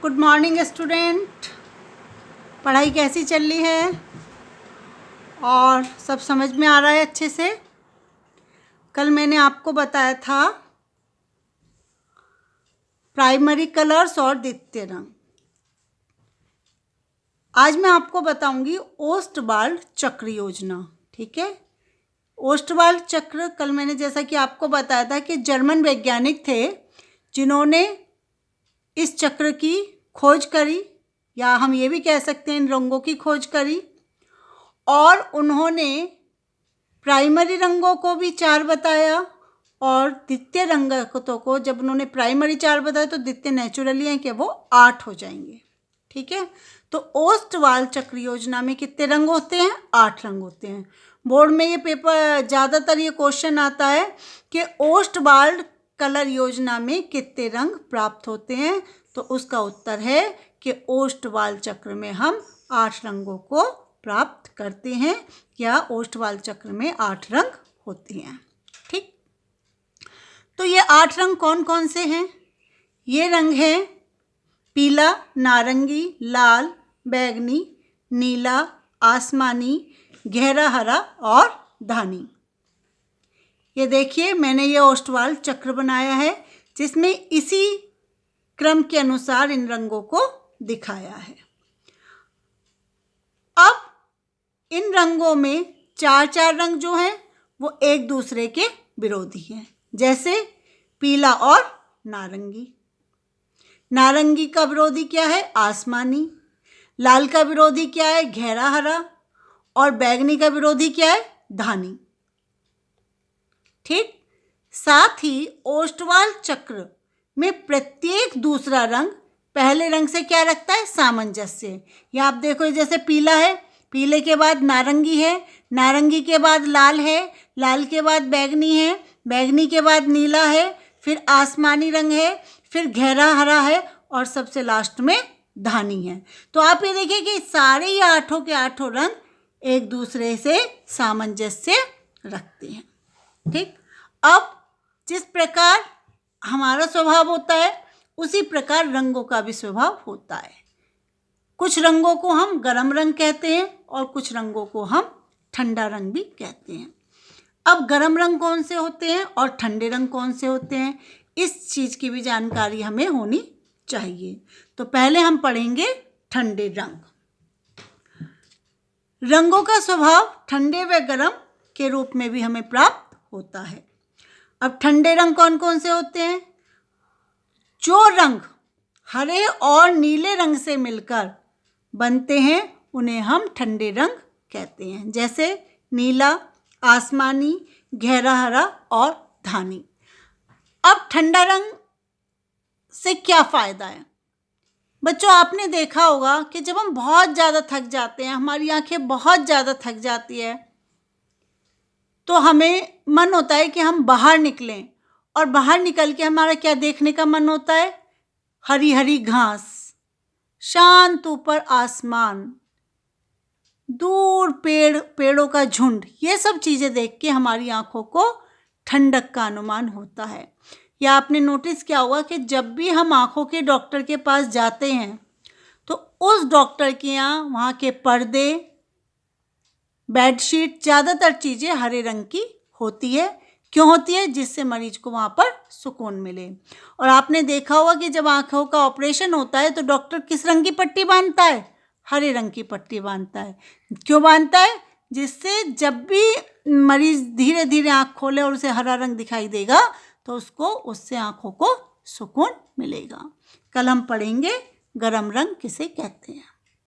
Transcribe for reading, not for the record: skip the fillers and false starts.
Good morning student. पढ़ाई कैसी चल रही है और सब समझ में आ रहा है अच्छे से? कल मैंने आपको बताया था प्राइमरी कलर्स और द्वितीय रंग। आज मैं आपको बताऊंगी ओस्टवाल्ड चक्र योजना। ठीक है, ओस्टवाल्ड चक्र कल मैंने जैसा कि आपको बताया था कि जर्मन वैज्ञानिक थे जिन्होंने इस चक्र की खोज करी, या हम ये भी कह सकते हैं इन रंगों की खोज करी। और उन्होंने प्राइमरी रंगों को भी 4 बताया और द्वितीय रंगों को जब उन्होंने प्राइमरी 4 बताया तो द्वितीय नेचुरली हैं कि वो 8 हो जाएंगे। ठीक है, तो ओस्टवाल्ड चक्र योजना में कितने रंग होते हैं? 8 रंग होते हैं। बोर्ड में ये पेपर ज़्यादातर ये क्वेश्चन आता है कि ओस्टवाल्ड कलर योजना में कितने रंग प्राप्त होते हैं, तो उसका उत्तर है कि ओस्टवाल्ड चक्र में हम 8 रंगों को प्राप्त करते हैं, या ओस्टवाल्ड चक्र में 8 रंग होते हैं। ठीक, तो ये 8 रंग कौन कौन से हैं? ये रंग हैं पीला, नारंगी, लाल, बैंगनी, नीला, आसमानी, गहरा हरा और धानी। ये देखिए, मैंने ये ओस्टवाल्ड चक्र बनाया है जिसमें इसी क्रम के अनुसार इन रंगों को दिखाया है। अब इन रंगों में 4 रंग जो हैं वो एक दूसरे के विरोधी हैं। जैसे पीला और नारंगी। नारंगी का विरोधी क्या है? आसमानी। लाल का विरोधी क्या है? गहरा हरा। और बैंगनी का विरोधी क्या है? धानी। ठीक, साथ ही ओस्टवाल्ड चक्र में प्रत्येक दूसरा रंग पहले रंग से क्या रखता है? सामंजस्य। या आप देखो, जैसे पीला है, पीले के बाद नारंगी है, नारंगी के बाद लाल है, लाल के बाद बैंगनी है, बैंगनी के बाद नीला है, फिर आसमानी रंग है, फिर गहरा हरा है और सबसे लास्ट में धानी है। तो आप ये देखिए कि सारे ये 8 के 8 रंग एक दूसरे से सामंजस्य रखते हैं। ठीक, अब जिस प्रकार हमारा स्वभाव होता है उसी प्रकार रंगों का भी स्वभाव होता है। कुछ रंगों को हम गर्म रंग कहते हैं और कुछ रंगों को हम ठंडा रंग भी कहते हैं। अब गर्म रंग कौन से होते हैं और ठंडे रंग कौन से होते हैं, इस चीज़ की भी जानकारी हमें होनी चाहिए। तो पहले हम पढ़ेंगे ठंडे रंग। रंगों का स्वभाव ठंडे व गर्म के रूप में भी हमें प्राप्त होता है। अब ठंडे रंग कौन कौन से होते हैं? जो रंग हरे और नीले रंग से मिलकर बनते हैं उन्हें हम ठंडे रंग कहते हैं। जैसे नीला, आसमानी, गहरा हरा और धानी। अब ठंडा रंग से क्या फ़ायदा है? बच्चों, आपने देखा होगा कि जब हम बहुत ज़्यादा थक जाते हैं, हमारी आंखें बहुत ज़्यादा थक जाती है, तो हमें मन होता है कि हम बाहर निकलें। और बाहर निकल के हमारा क्या देखने का मन होता है? हरी हरी घास, शांत ऊपर आसमान, दूर पेड़ों का झुंड। ये सब चीज़ें देख के हमारी आंखों को ठंडक का अनुमान होता है। या आपने नोटिस किया होगा कि जब भी हम आंखों के डॉक्टर के पास जाते हैं तो उस डॉक्टर के यहाँ वहाँ के पर्दे, बेडशीट, ज़्यादातर चीज़ें हरे रंग की होती है। क्यों होती है? जिससे मरीज को वहाँ पर सुकून मिले। और आपने देखा होगा कि जब आँखों का ऑपरेशन होता है तो डॉक्टर किस रंग की पट्टी बांधता है? हरे रंग की पट्टी बांधता है। क्यों बांधता है? जिससे जब भी मरीज धीरे धीरे आँख खोले और उसे हरा रंग दिखाई देगा तो उसको उससे आँखों को सुकून मिलेगा। कल हम पढ़ेंगे गर्म रंग किसे कहते हैं।